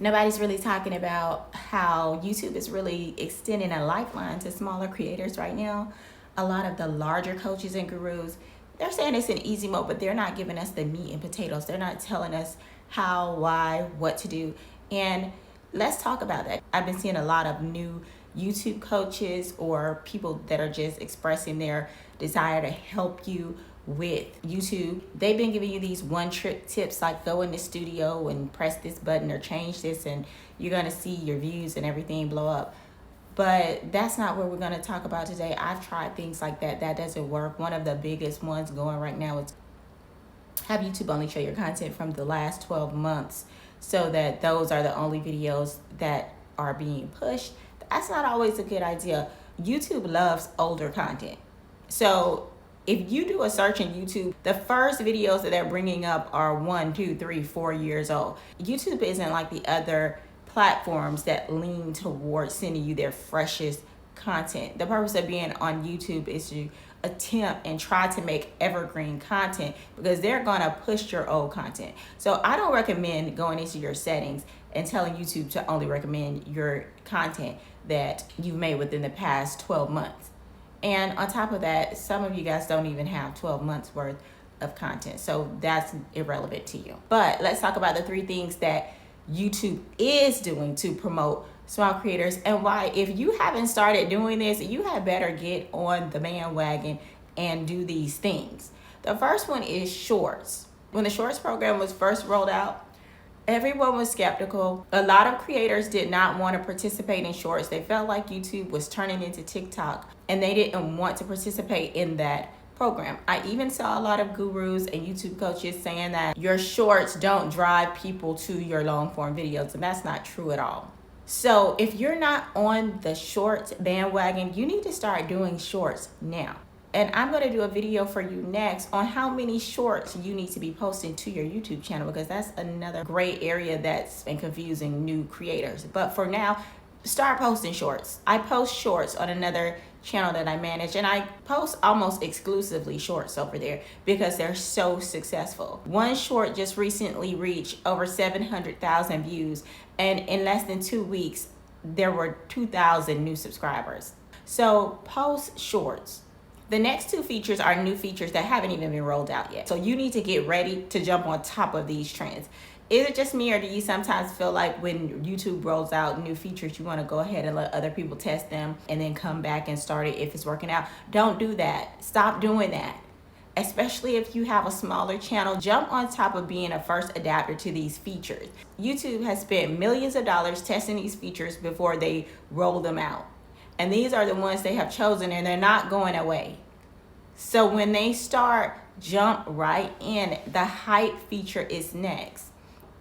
Nobody's really talking about how YouTube is really extending a lifeline to smaller creators right now. A lot of the larger coaches and gurus, they're saying it's in easy mode, but they're not giving us the meat and potatoes. They're not telling us how, why, what to do. And let's talk about that. I've been seeing a lot of new YouTube coaches or people that are just expressing their desire to help you with YouTube. They've been giving you these one trick tips like go in the studio and press this button or change this and you're gonna see your views and everything blow up. But that's not what we're going to talk about today. I've tried things like that. That doesn't work. One of the biggest ones going right now is have YouTube only show your content from the last 12 months so that those are the only videos that are being pushed. That's not always a good idea. YouTube loves older content. So if you do a search in YouTube, the first videos that they're bringing up are 1, 2, 3, 4 years old. YouTube isn't like the other platforms that lean towards sending you their freshest content. The purpose of being on YouTube is to attempt and try to make evergreen content because they're gonna push your old content. So I don't recommend going into your settings and telling YouTube to only recommend your content that you've made within the past 12 months. And on top of that, some of you guys don't even have 12 months worth of content. So that's irrelevant to you. But let's talk about the 3 things that YouTube is doing to promote small creators and why if you haven't started doing this, you had better get on the bandwagon and do these things. The first one is shorts. When the shorts program was first rolled out, everyone was skeptical. A lot of creators did not want to participate in shorts. They felt like YouTube was turning into TikTok and they didn't want to participate in that program. I even saw a lot of gurus and YouTube coaches saying that your shorts don't drive people to your long form videos, and that's not true at all. So if you're not on the shorts bandwagon, you need to start doing shorts now. And I'm going to do a video for you next on how many shorts you need to be posting to your YouTube channel because that's another gray area that's been confusing new creators. But for now, start posting shorts. I post shorts on another channel that I manage and I post almost exclusively shorts over there because they're so successful. One short just recently reached over 700,000 views and in less than 2 weeks there were 2,000 new subscribers. So post shorts. The next 2 features are new features that haven't even been rolled out yet. So you need to get ready to jump on top of these trends. Is it just me or do you sometimes feel like when YouTube rolls out new features, you want to go ahead and let other people test them and then come back and start it if it's working out? Don't do that. Stop doing that. Especially if you have a smaller channel, jump on top of being a first adapter to these features. YouTube has spent millions of dollars testing these features before they roll them out. And these are the ones they have chosen and they're not going away. So when they start, jump right in. The hype feature is next.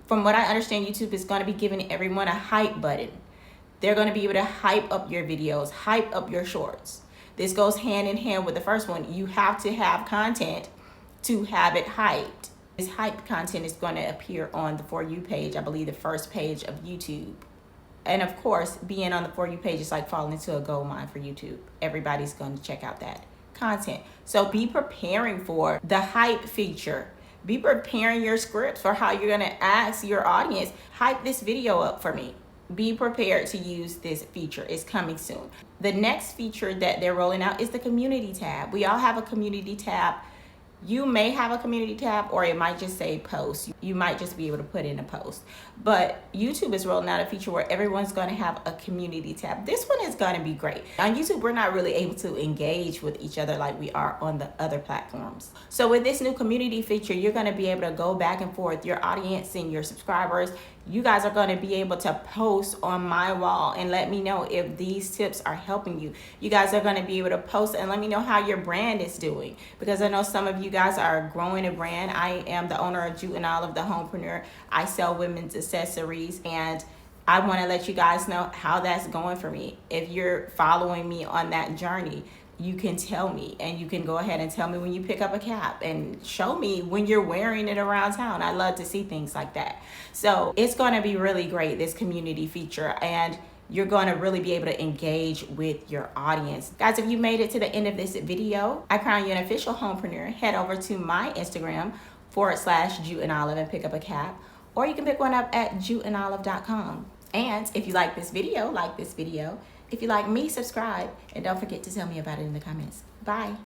From what I understand, YouTube is going to be giving everyone a hype button. They're going to be able to hype up your videos, hype up your shorts. This goes hand in hand with the first one. You have to have content to have it hyped. This hyped content is going to appear on the For You page, I believe the first page of YouTube. And of course, being on the For You page is like falling into a gold mine for YouTube. Everybody's going to check out that content. So be preparing for the hype feature. Be preparing your scripts for how you're going to ask your audience, hype this video up for me. Be prepared to use this feature. It's coming soon. The next feature that they're rolling out is the community tab. We all have a community tab. You may have a community tab or it might just say post. You might just be able to put in a post. But YouTube is rolling out a feature where everyone's going to have a community tab. This one is going to be great. On YouTube, we're not really able to engage with each other like we are on the other platforms. So with this new community feature, you're going to be able to go back and forth. Your audience and your subscribers, you guys are going to be able to post on my wall and let me know if these tips are helping you. You guys are going to be able to post and let me know how your brand is doing because I know some of you guys are growing a brand. I am the owner of Jute and Olive, the homepreneur. I sell women's accessories and I want to let you guys know how that's going for me. If you're following me on that journey, you can tell me and you can go ahead and tell me when you pick up a cap and show me when you're wearing it around town. I love to see things like that. So it's going to be really great, this community feature, and you're going to really be able to engage with your audience. Guys, if you made it to the end of this video, I crown you an official homepreneur. Head over to my Instagram /Jute and Olive and pick up a cap. or you can pick one up at juteandolive.com. And if you like this video, like this video. If you like me, subscribe, and don't forget to tell me about it in the comments. Bye.